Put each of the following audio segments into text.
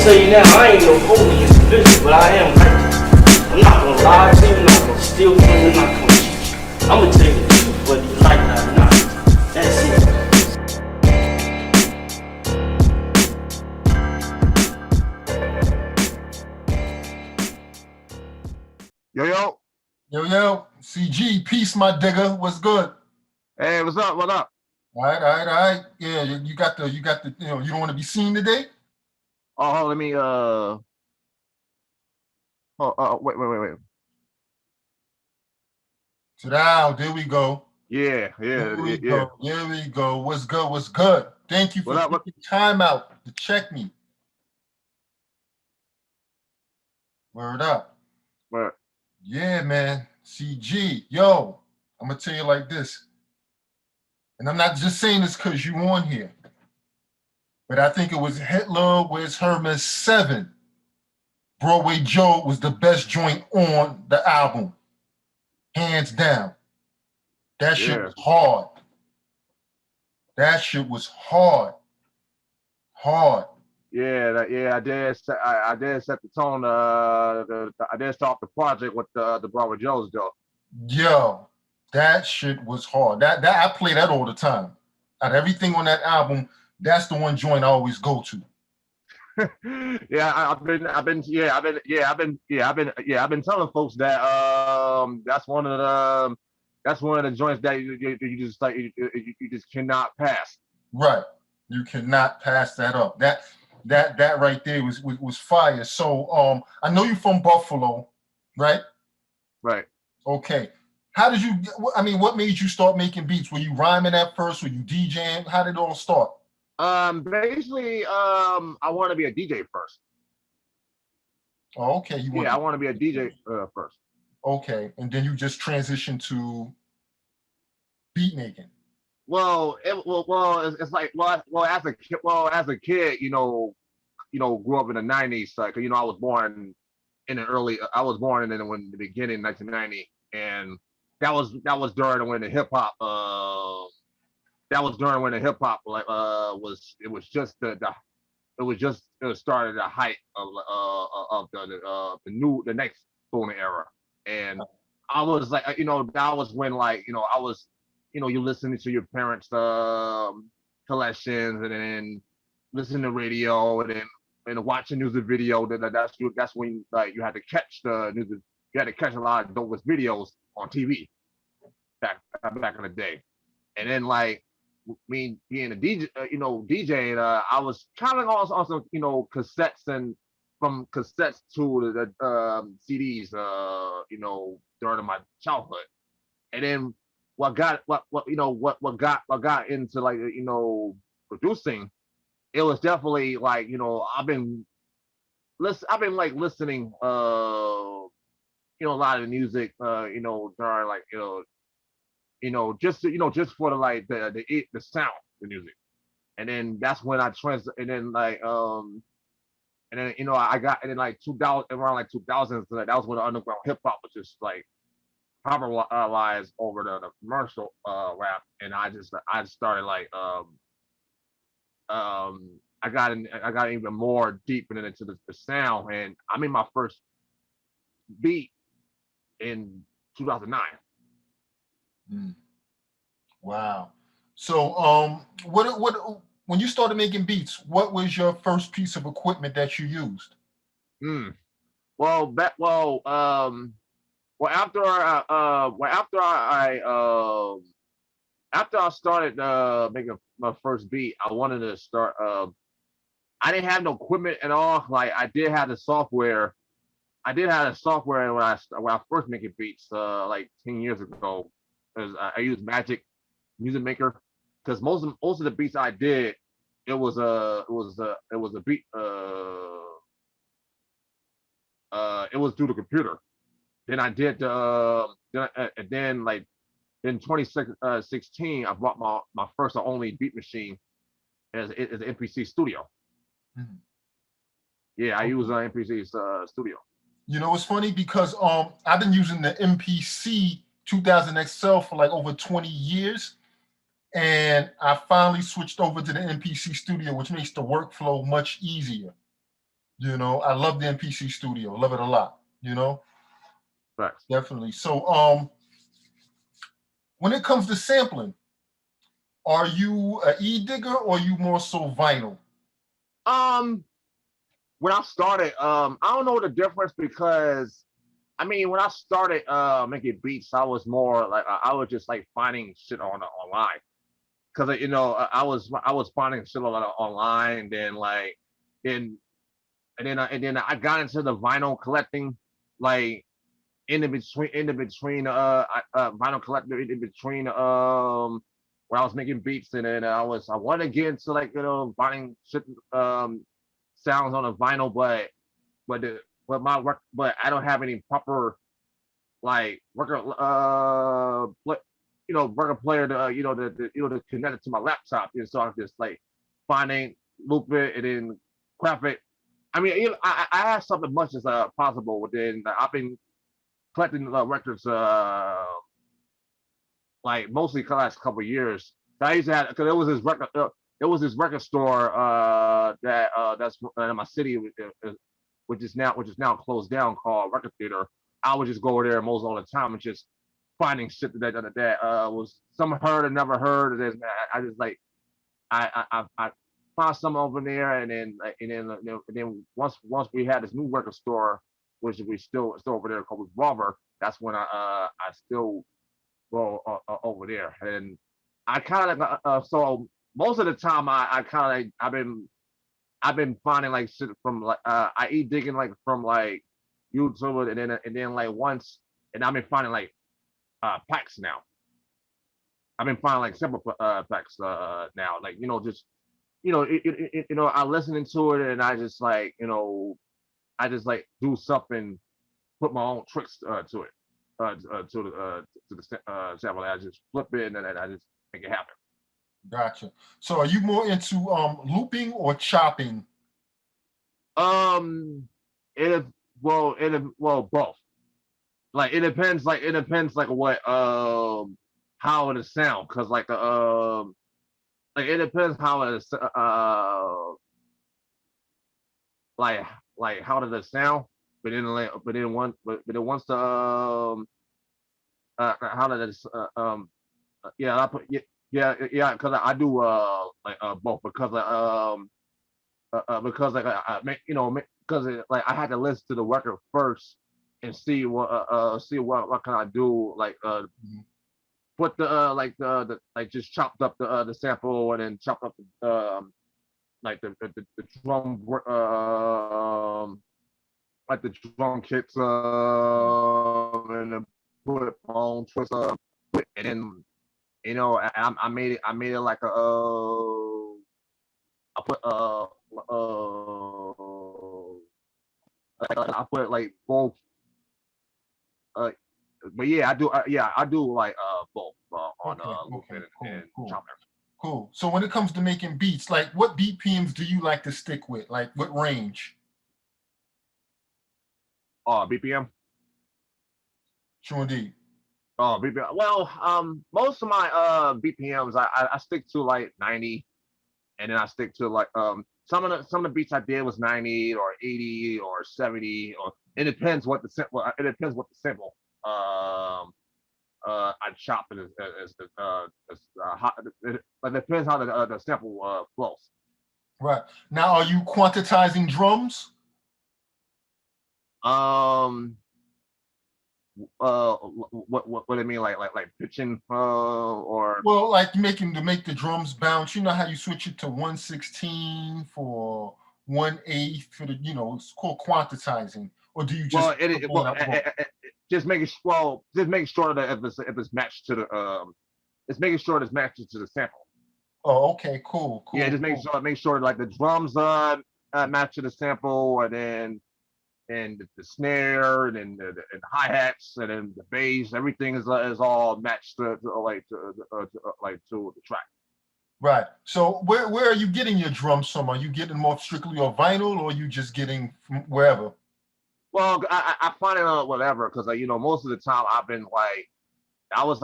tell you now, I ain't no holy individual, but I am righteous. I'm not gonna lie to you, I'm not gonna steal from you, I'm not gonna cheat you. I'm gonna tell you the truth, whether you like that or not. That's it. Yo, Cee Gee, peace, my digger. What's good? Hey, what's up? What up? All right. Yeah, you got the, you know, you don't want to be seen today? Oh, let me, wait. Sit down. There we go. Yeah. There we go. What's good? Thank you for taking time out to check me. Word up. What? Yeah, man. Cee Gee, yo, I'm gonna tell you like this, and I'm not just saying this because you on here, but I think it was Hitler, Where's Herman 7. Broadway Joe was the best joint on the album, hands down. That shit was hard. That shit was hard. Yeah. I did set the tone. I did start the project with the Broadway Joes though. Yo, that shit was hard. That I play that all the time. Out of everything on that album, that's the one joint I always go to. I've been telling folks that that's one of the joints that you just like you just cannot pass. Right, you cannot pass that up. That right there was fire. So I know you're from Buffalo, right? Right. Okay. How did you? I mean, what made you start making beats? Were you rhyming at first? Were you DJing? How did it all start? Basically, I want to be a DJ first. Oh, okay. I want to be a DJ first. Okay, and then you just transitioned to beat making. Well, it's like as a kid, grew up in the '90s. Like, I was born in the beginning 1990, and that was during when the hip hop started the height of the next Golden era, and I was like, that was when, like, I was, you listening to your parents' collections, and then listening to radio, and watching music video. That's when, like, you had to catch the music. You had to catch a lot of dopest videos on TV back in the day, and then, like, me being a DJ, DJing, I was kind of also, cassettes, and from cassettes to the CDs, during my childhood, and then what got into, like, producing. It was definitely, like, I've been like listening, a lot of the music, during, like, just for the, like, the sound, the music, and then that's when I I got, and then, like, 2000, around like 2000s, that was when the underground hip hop was just, like, popularized over the commercial rap, and I just started, like, I got even more deep into the sound, and I made my first beat in 2009. Wow. So what when you started making beats, what was your first piece of equipment that you used? Well, after I started making my first beat, I wanted to start. I didn't have no equipment at all. Like, I did have the software. When I first making beats, like 10 years ago, because I used Magic Music Maker, because most of the beats I did, it was a beat, it was through the computer. Then I did then in 2016, I bought my first and only beat machine as an MPC Studio. Yeah, I use MPC Studio. You know, it's funny because I've been using the MPC 2000 XL for like over 20 years, and I finally switched over to the MPC Studio, which makes the workflow much easier. You know, I love the MPC studio, love it a lot, you know, Facts. definitely. So when it comes to sampling, are you a digger or are you more so vinyl? Um, when I started, I don't know the difference because I mean, when I started making beats, I was more like I was just like finding shit on online because you know I was finding shit online, and then like then and then I got into the vinyl collecting, like in the between vinyl collector in between when I was making beats, and then I wanted to get into like finding shit sounds on a vinyl, but the, but my work but I don't have any proper like record player to to connect it to my laptop. And so I'm just like finding, loop it, and then craft it. I mean, I have something much as possible. Within I've been collecting records like mostly the last couple of years. I used to have because there was this record store that's in my city, which is now closed down, called Record Theater. I would just go over there most all the time and just finding shit that was some heard and never heard. And then I just like I found some over there, and then once we had this new record store, which we still over there called Revolver. That's when I still go over there, and I kind of so most of the time I kind of I've been finding like shit from like I eat digging like from like YouTube, and then like once, and I've been finding like packs now. I've been finding like simple packs now, like just I listening to it, and I just like I just like do something, put my own tricks to it, to the sample. I just flip it, and then I just make it happen. Gotcha. So are you more into looping or chopping? Um, well both. Like it depends like what how it is sound, because like it depends how it is like how does it sound, but then once the how does yeah, I put yeah, because I do like both, because like I make because like I had to listen to the record first and see what can I do, like Mhm. put the the like just chopped up the sample, and then chopped up like the drum like the drum kits and then put my own twist and then I made it like a I put I put like both uh but yeah, I do like both on Okay, okay, looping cool, and cool, chopping. cool. So when it comes to making beats, like what BPMs do you like to stick with? Like what range? BPM. Sure indeed. Oh, BPM. Well, most of my BPMs I stick to like 90, and then I stick to like some of the beats I did was 90 or 80 or 70, or it depends what the sample I chop it as hot. It depends how the sample flows. Right. Now, are you quantitizing drums? Um, what do you mean, like pitching or Well, like making to make the drums bounce. You know how you switch it to 1/16 for 1/8 for the, it's called quantitizing. Or do you just well it going up both? just making sure that if it's matched to the it's making sure that it's matched to the sample. Oh, okay, cool, Yeah, cool, just cool. make sure like the drums match to the sample, and then and the snare, and then the hi hats, and then the bass. Everything is all matched to the track. Right. So where are you getting your drums from? Are you getting them off strictly on vinyl, or are you just getting from wherever? Well, I find it on whatever, because most of the time I've been like I was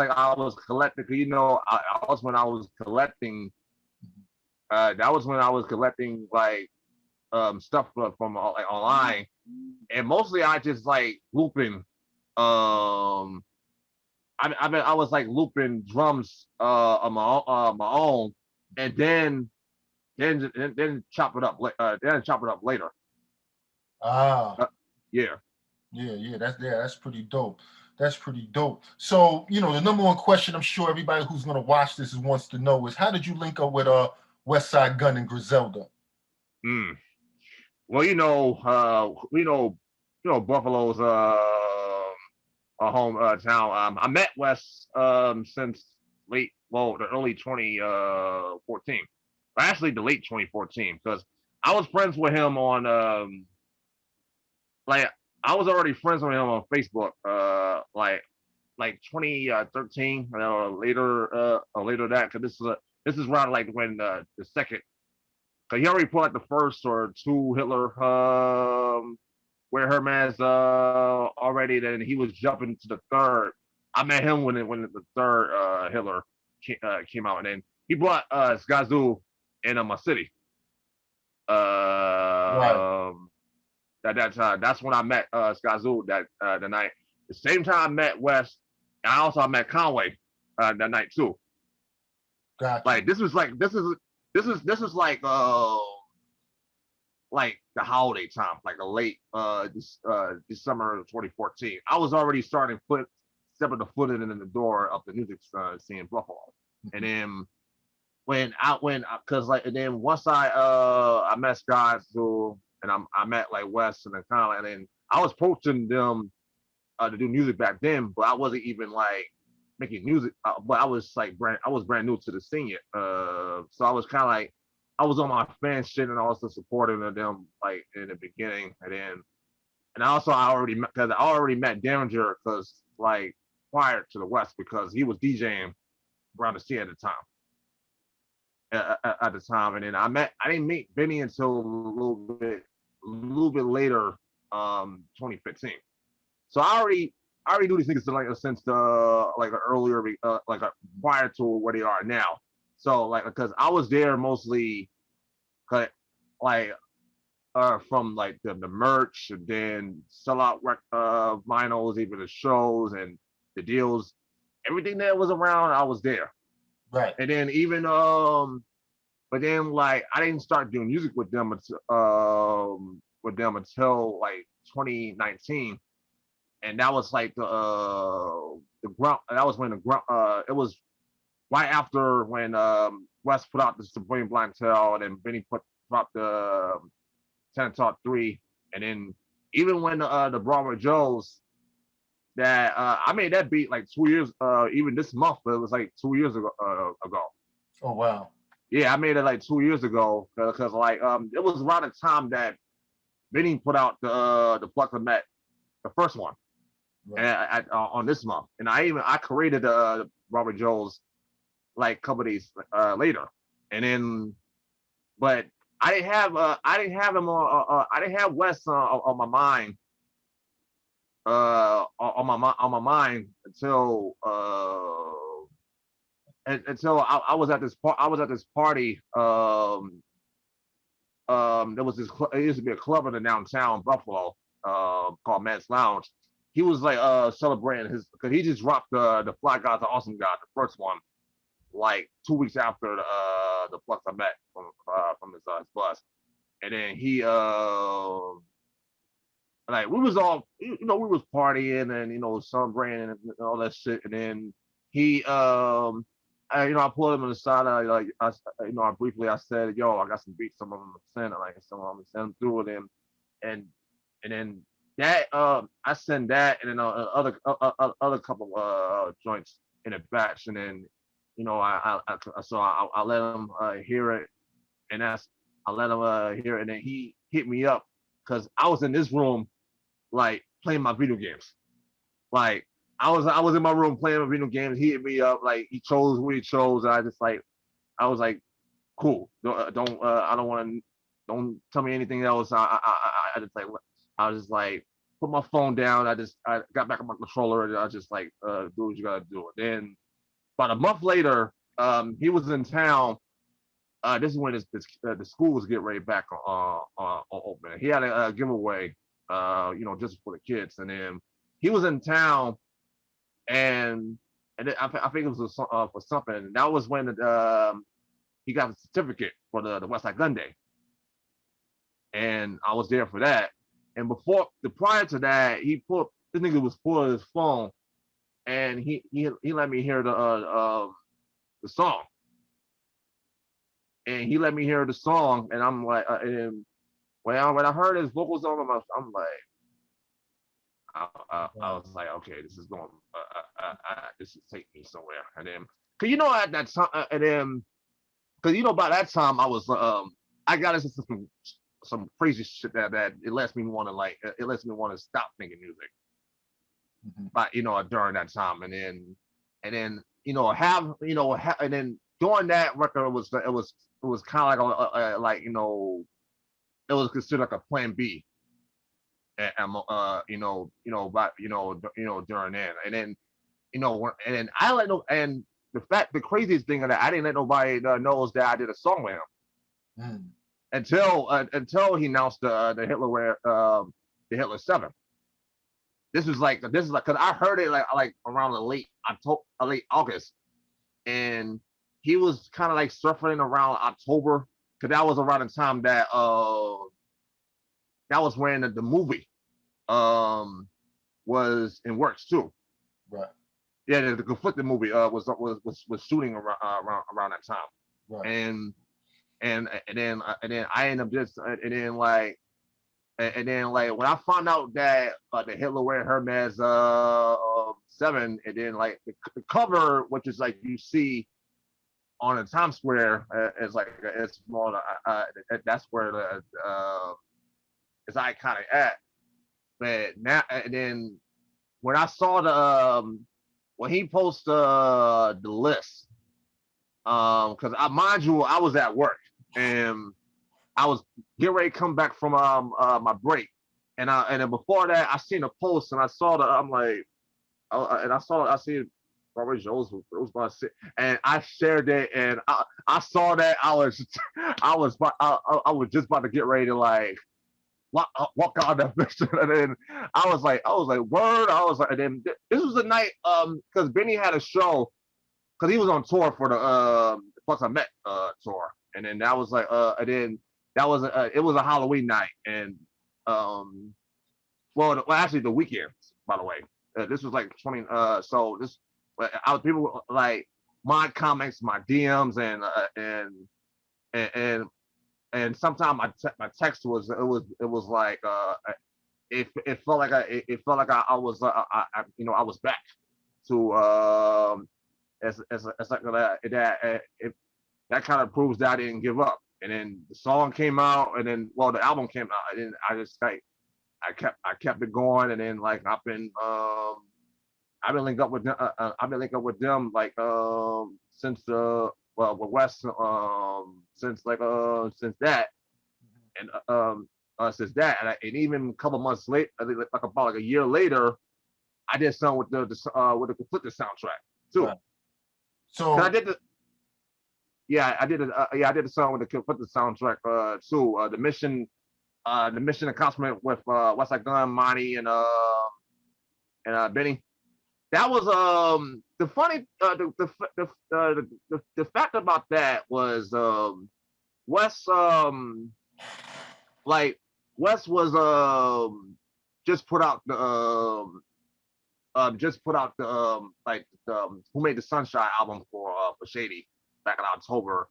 collecting. I was when I was collecting. That was when I was collecting like stuff from like online, and mostly I just like looping. I was like looping drums on my own, and then chop it up. Then chop it up later. Ah, Yeah. that's pretty dope. That's pretty dope. So, the number one question I'm sure everybody who's gonna watch this wants to know is how did you link up with West Side Gun and Griselda? Mm. Well, Buffalo's a home town. I met Wes since the early 2014. Actually, the late 2014, because I was friends with him on like I was already friends with him on Facebook. Like 2013 later that, because this is around like when the second, because he already put out the first or two Hitler where Herman's already. Then he was jumping to the third. I met him when the third Hitler came out, and then he brought Skyzoo in my city. Right. That time, that's when I met Skyzoo that the night. The same time I met West, and I met Conway that night too. Gotcha. Like this is like the holiday time, like a late December 2014. I was already starting stepping the foot in the door of the music scene in Buffalo, and then and then once I met guys who, and I met like West and kind of, and then I was approaching them to do music back then, but I wasn't even like making music, but I was brand new to the scene yet, so I was kind of like I was on my fan shit and also supporting them like in the beginning, and also I already met Derringer because like prior to the West, because he was DJing around the scene at the time. At the time, and then I didn't meet Benny until a little bit later, 2015. So I already knew these niggas like since the like earlier prior to where they are now. So like because I was there mostly, like from like the merch, and then sell out vinyls, even the shows and the deals, everything that was around, I was there. Right. And then even but then like I didn't start doing music with them until like 2019, and that was like the grunt. That was when the grunt. It was right after when West put out the Supreme Blind Tell, and then Benny dropped the 10 Talk 3, and then even when the Broadway Joes, that I made that beat like 2 years, even this month, but it was like 2 years ago. Oh wow. Yeah, I made it like 2 years ago, because like it was around the time that Benny put out the Flux of Met, the first one, right, on this month, and I created Robert Jones like a couple days later, and then but I didn't have him on I didn't have Wes on my mind on my mind until I was at this party. There was this it used to be a club in the downtown Buffalo called Man's Lounge. He was like celebrating his, because he just dropped the Fly Guys are Awesome God, the first one, like 2 weeks after the Flux I Met from his bus, and then he like we was all we was partying and celebrating and all that shit, and then he I pulled him on the side. I said, yo, I got some beats, some of them send, like some of them send through with him, and then that I send that, and then other couple joints in a batch, and then I let him hear it, and I let him hear it, and then he hit me up because I was in this room like playing my video games, like. I was in my room playing my video games. He hit me up, like he chose what he chose. And I was like, cool. I don't want to. Don't tell me anything else. I just like I was just like put my phone down. I got back on my controller, and I just like do what you gotta do. And then about a month later, he was in town, this is when the school was getting ready back on open. He had a giveaway, just for the kids, and then he was in town, and I think it was for something. That was when he got a certificate for the West Side Gun Day, and I was there for that. And prior to that, this nigga was pulling his phone, and he let me hear the song, and he let me hear the song, and I'm like, and when I heard his vocals on him, I'm like, I was like, okay, this is going, this is taking me somewhere. And then, cause at that time, and then, cause by that time I was, I got into some crazy shit that it lets me want to stop making music. But during that time, and then and then during that record, it was kind of like it was considered like a plan B, and but during that, and then and then I let no, and the craziest thing of that, I didn't let nobody knows that I did a song with him until he announced the Hitler 7. This is like because I heard it like around the late August, and he was kind of like surfing around October, because that was around the time that that was when the movie was in works too. Right. Yeah, the conflicted movie was shooting around that time. Right. And then I ended up just and then like when I found out that the Hitler wearing Hermes 7, and then like the cover, which is like you see on the Times Square, is like it's more that's where the is iconic at. But now and then when I saw the when he posted the list, because mind you, I was at work, and I was getting ready to come back from my break, and then before that, I seen a post, and I saw I'm like, I see Robert Jones was about to sit, and I shared it, and I saw that I was I was just about to get ready to like walk out that picture, and then I was like word, I was like, and then this was the night because Benny had a show, because he was on tour for the Plus I Met tour, and then that was like and then that was it was a Halloween night, and actually the weekend, by the way, this was like 20 so this I was people like my comments, my DMs, and sometimes my text was it was like it felt like I was I was back to as like that kind of proves that I didn't give up. And then the song came out, and then the album came out, and then I just like I kept it going, and then like I've been linked up with them, like since with West since that, and since that, and even a couple months later, I think like about like a year later, I did something with the Conflicted soundtrack too. Right. So I did I did a song with the Conflicted soundtrack too. The mission accomplishment with West Side Gun, Monty, and Benny. That was the funny the fact about that was Wes like Wes was just put out the Who Made the Sunshine album for Shady back in October,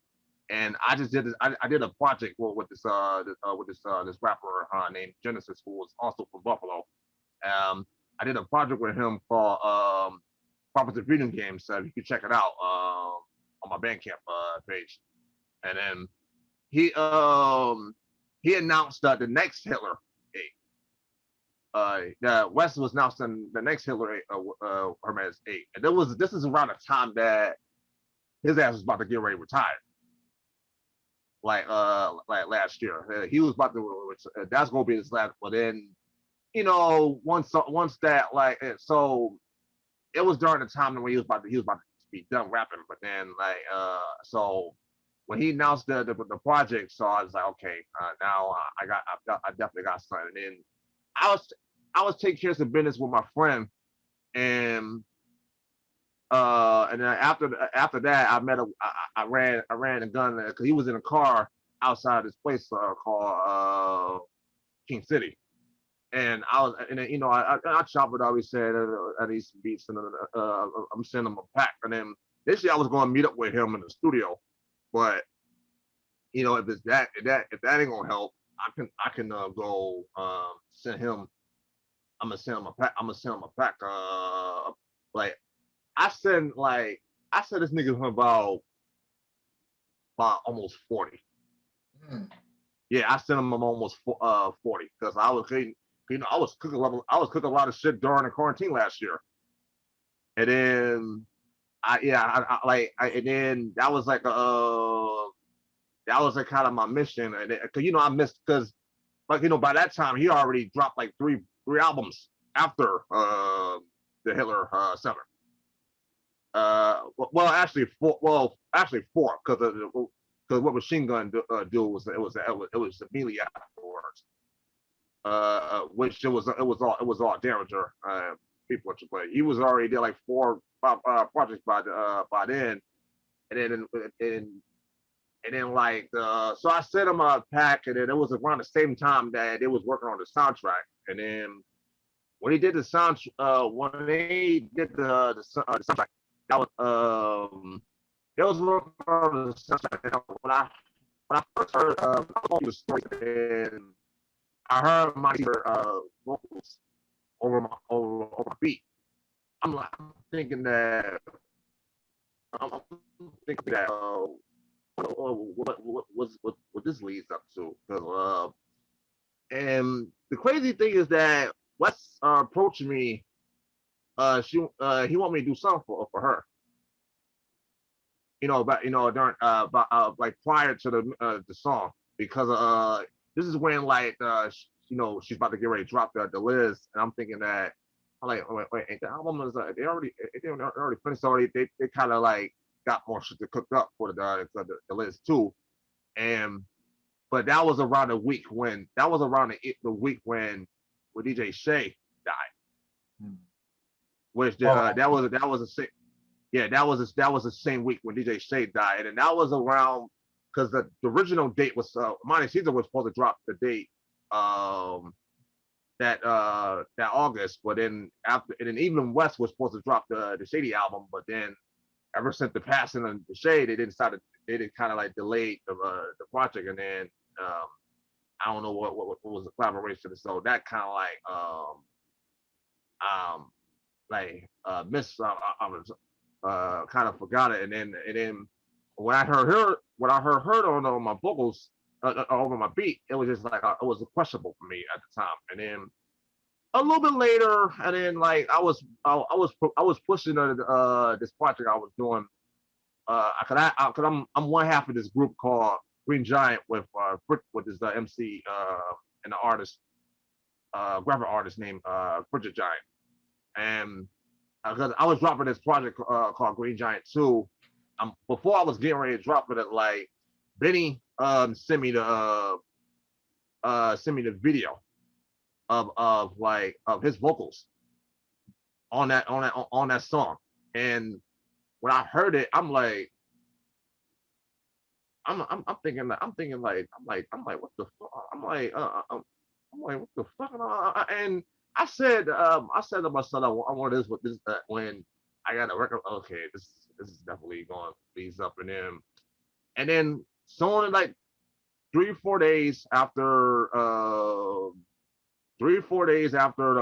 and I just did I did a project with this rapper named Genesis, who was also from Buffalo. I did a project with him called Property Freedom Games. So you can check it out on my Bandcamp page. And then he announced the next Hitler 8. West was announcing the next Hitler 8, Hermes 8, and this is around the time that his ass was about to get ready to retire. Like last year, he was about to. That's gonna be his last. But then, once that so it was during the time when he was about to be done rapping. But then so when he announced the project, so I was like, okay, now I definitely got something. And then I was I was taking care of some business with my friend, and and then after that, I ran a gun because he was in a car outside this place called King City, and I was and then, I chop it up. He said I need some beats, and I'm sending him a pack, and then initially I was going to meet up with him in the studio, but if it's if that ain't gonna help, I can go send him. I'm gonna send him a pack. I'm gonna send him a pack. Like I sent this nigga about almost 40. Mm. Yeah, I sent him almost 40 because I was I was cooking a lot of shit during the quarantine last year, and then and then that was like kind of my mission, and because I missed because by that time he already dropped like three albums after the Hitler Center. Well, actually four. Well, actually four, because what Machine Gun do was it was immediately afterwards. Which it was all Derringer people, but he was already did like four projects by then, and then and and then so I sent him a pack, and then it was around the same time that they was working on the soundtrack, and then when he did the sound when they did the soundtrack, that was it was working on the soundtrack. When I first heard the story, and I heard my vocals over my beat. I'm thinking that I'm thinking that what this leads up to. And the crazy thing is that Wes approached me. He want me to do something for her. About during about like prior to the song, because this is when she's about to get ready to drop the Liz, and I'm thinking that I'm like, wait, the album is they already finished already. They kind of like got more shit to cook up for the Liz too, and but that was around the week when DJ Shay died, Mm. which Oh, that was a yeah, that was the same week when DJ Shay died, and that was around because the original date was Monty Caesar was supposed to drop the date that August, but then after and then even West was supposed to drop the Shady album, but then ever since the passing of the Shade, they did kind of like delayed the project, and then I don't know what was the collaboration, so that kind of miss I was kind of forgot it, and then when I heard her on my vocals over my beat, it was just like it was questionable for me at the time, and then a little bit later, and then like I was pushing this project I was doing, cause I'm one half of this group called Green Giant with this MC and the artist graphic artist named Bridget Giant, and because I was dropping this project called Green Giant 2. Before I was getting ready to drop it, like Benny sent me the video of his vocals on that song, and when I heard it, I'm like I'm like what the fuck? I'm like what the fuck? And I said to myself, I want this with this when I got a record. Okay, this is definitely going to ease up, and then so on like 3 or 4 days after 3 or 4 days after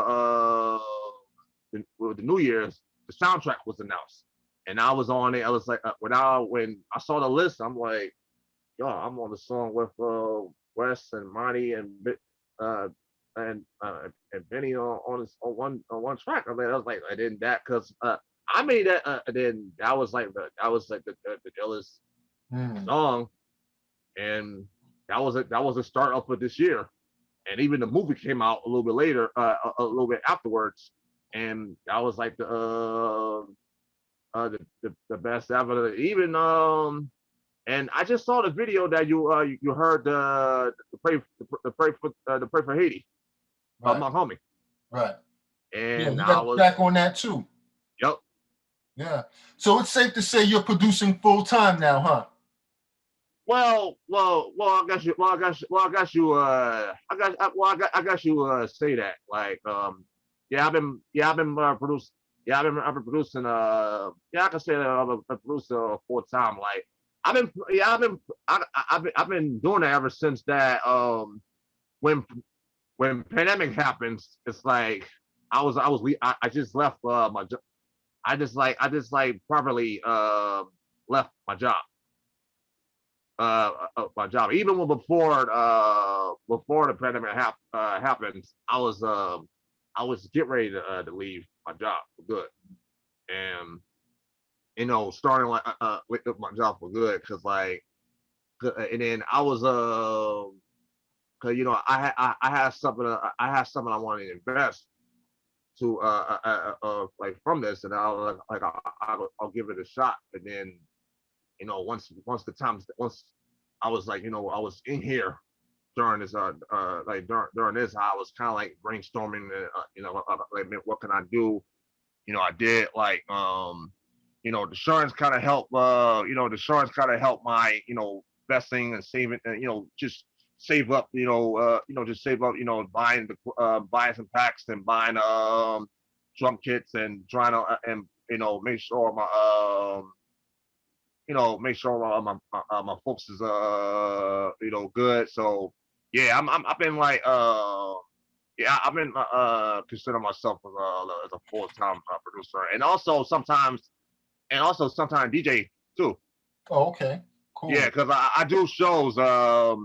the New Year's, the soundtrack was announced, and I was on it. I was like, when I saw the list, I'm like, yo, I'm on the song with Wes and Monty uh, and Benny on one track. I mean, I was like, I did that because I made that. Then that was like the illest mm. song, and that was the start of it this year. And even the movie came out a little bit later, a little bit afterwards, and that was like the best ever. Even And I just saw the video that you heard the pray for Haiti by Right, my homie, right. Yeah, and you I got a was track on that too. yep. Yeah. So it's safe to say you're producing full time now, huh? I guess you say that like I've been producing I can say that I'm a producer full time like I've been doing it ever since that when when pandemic happens it's like I just left my job. I just like properly left my job. Even when before the pandemic happens, I was getting ready to leave my job for good, and starting like with my job for good because and then I was because I had something I wanted to invest to like from this, and I was like I'll give it a shot, and then once I was like I was in here during this like during this I was kind of like brainstorming like what can I do. I did like the insurance kind of help the insurance kind of help my investing and saving just save up just save up buying the buying some packs and buying drum kits and trying to and make sure my make sure my folks is good. So yeah, I've been like yeah, I've been considering myself as a full time producer, and also sometimes DJ too. Oh, okay. Yeah, Cool. because I do shows. I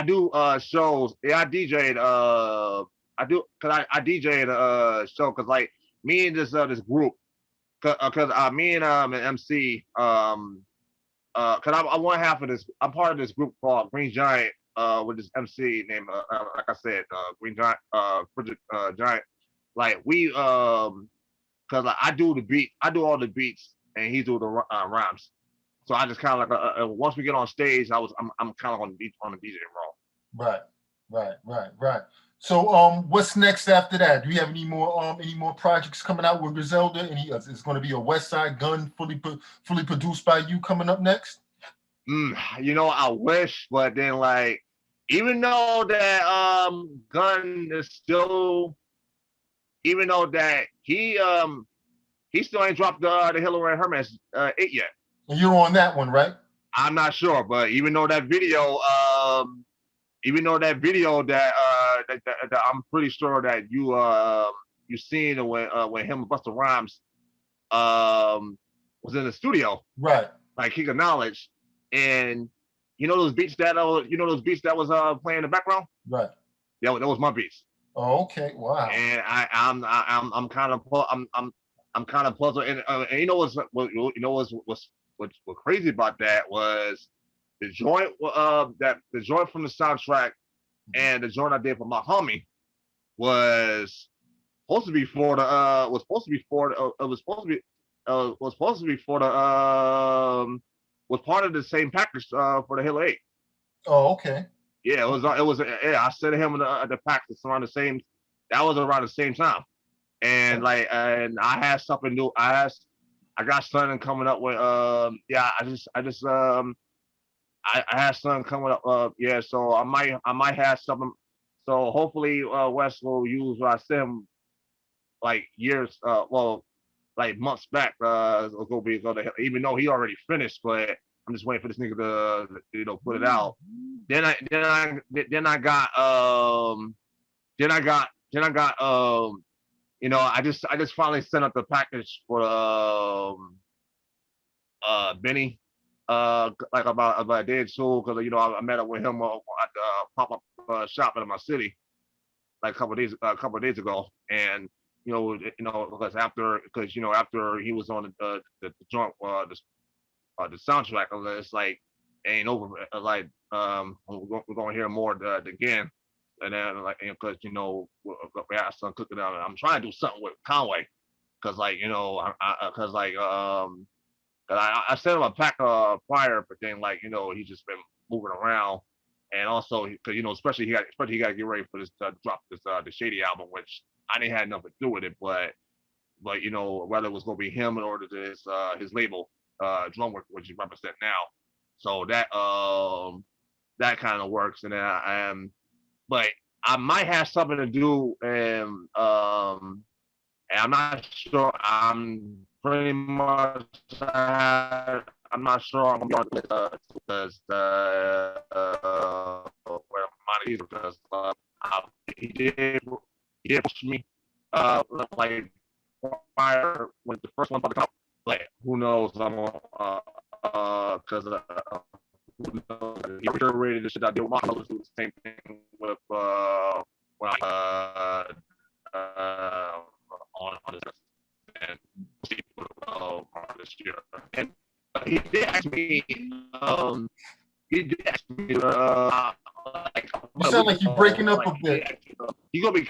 do shows. Yeah, I DJ'd. I do because I DJ'd show because like me and this group because me and an MC because I'm one half of this. I'm part of this group called Green Giant. With this MC named, like I said, Green Giant, Project Giant. Like cause like, I do all the beats, and he do the rhymes. So I just kind of like, once we get on stage, I'm kind of on the DJ role. Right, right. So what's next after that? Do you have any more projects coming out with Griselda? It's going to be a West Side Gun fully produced by you coming up next? I wish, but then like, even though that Gun is still, even though that he still ain't dropped the Hillary Hermes 8 yet. And you're on that one, right? I'm not sure, but even though that video that I'm pretty sure that you seen when him and Busta Rhymes was in the studio, Right, like he acknowledged, and those beats that was playing in the background. right. Yeah, that was my beats. Oh, okay. Wow. And I'm kind of I'm kind of puzzled. And what's crazy about that was the joint from the soundtrack and the joint I did for my homie was supposed to be for the was supposed to be for the was part of the same package for the Hill 8. Oh, okay. Yeah, yeah, I sent him the package around the same. That was around the same time, and and I had something new. I got something coming up with yeah. I had something coming up yeah. So I might have something. So hopefully Wes will use what I sent him like years like months back. Even though he already finished, but I'm just waiting for this nigga to put it out. Then I got I just finally sent up the package for Benny like about a day or two because I met up with him at the pop up shop in my city like a couple of days ago, and because after he was on the joint the soundtrack, it's like ain't over like we're gonna hear more again, and then like because we have some cooking out. I'm trying to do something with Conway because like because Cause I sent him a pack prior, but then like he's just been moving around, and also because especially he got to get ready for this drop this the Shady album, which I didn't have nothing to do with it, but whether it was gonna be him in order to his label drum work, which he represent now, so that kind of works, and then but I might have something to do, and I'm not sure. I'm pretty much. I'm not sure I'm gonna be on this because where money is because he did push me like fire when the first one about to come. But who knows? I'm because who knows? He reiterated the shit I did with my brothers. Do the same thing with when I on this and this year. And he did ask me. He did ask me. Like, You sound like you're breaking up a bit. You gonna be?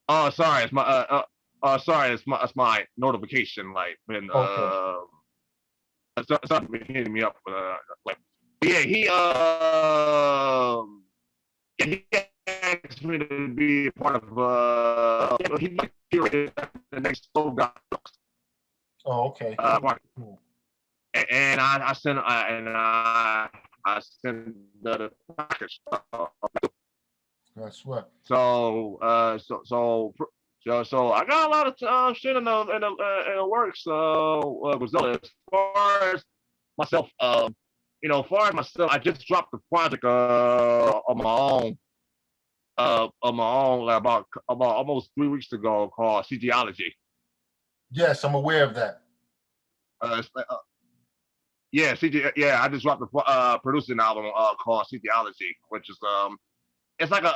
Oh, sorry. It's my. Sorry. It's my notification. Like when something hitting me up. Like yeah, he asked me to be a part of he might curate the next Soul God. Oh, okay. And I sent I sent the package. That's what. So I got a lot of shit in the works. As far as myself, I just dropped the project on my own. Like about almost 3 weeks ago, called Cee Gee. Yes, I'm aware of that. Yeah, Cee Gee. Yeah, I just dropped the producing album called Cee Gee, which is it's like a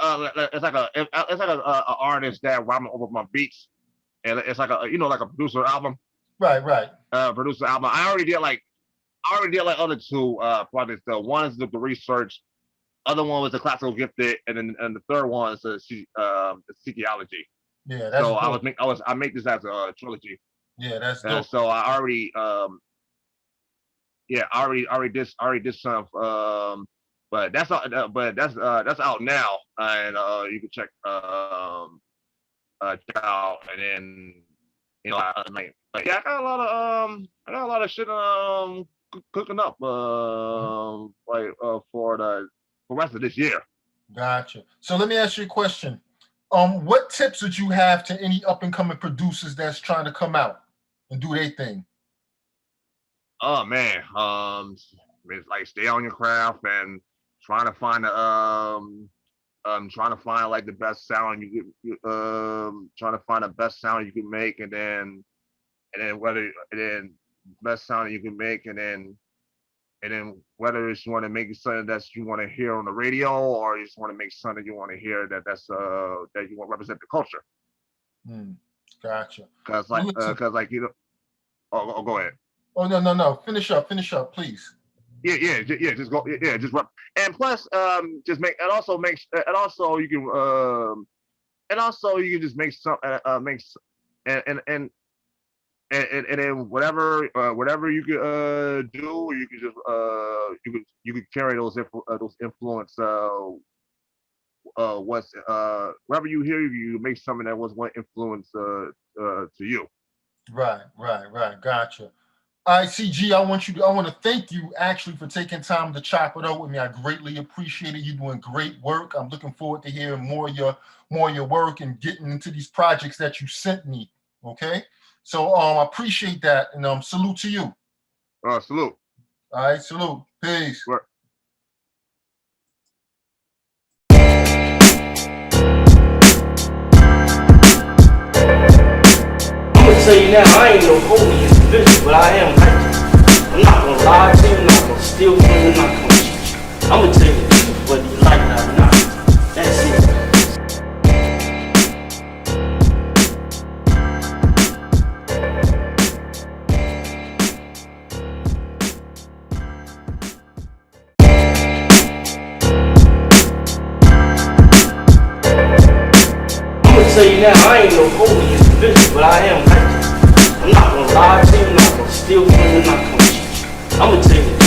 artist that rhyming over my beats, and it's like a like a producer album. Right. Producer album. I already did like other two projects. One is the research. Other one was the classical gifted, and the third one is the Cee Gee. Yeah, that's so dope. I make this as a trilogy. Yeah, that's dope. So I already did some but that's out now, and you can check out, and then I got a lot of shit cooking up for the rest of this year. Gotcha. So let me ask you a question. What tips would you have to any up and coming producers that's trying to come out and do their thing? Oh man, it's like stay on your craft and trying to find like the best sound trying to find the best sound you can make, and then best sound you can make, and then whether it's you want to make something that you want to hear on the radio, or you just want to make something you want to hear that you want to represent the culture. Gotcha. Because oh, go ahead. Oh no. Finish up, please. Yeah. Just go. Yeah, just rep. And plus, just make. And also you can just make some. And then whatever you could do, you could just you could carry those influence. Wherever you hear, you make something that was one influence to you. Right. Gotcha. All right, Cee Gee, I want to thank you actually for taking time to chop it out with me. I greatly appreciate it. You're doing great work. I'm looking forward to hearing more of your work and getting into these projects that you sent me. Okay, so I appreciate that, and salute to you. Salute. All right, salute. Peace. Work. I'm gonna tell you now, I ain't no holy individual, but I am righteous. I'm not gonna lie to you, I'm not gonna steal from you, I'm not gonna cheat you. I'm gonna tell you the truth, whether you like that or not. That's it. I'm gonna tell you now, I ain't no holy individual, but I am righteous. I'm not gonna lie to you, I'm not gonna still coming and not coming. I'ma tell you.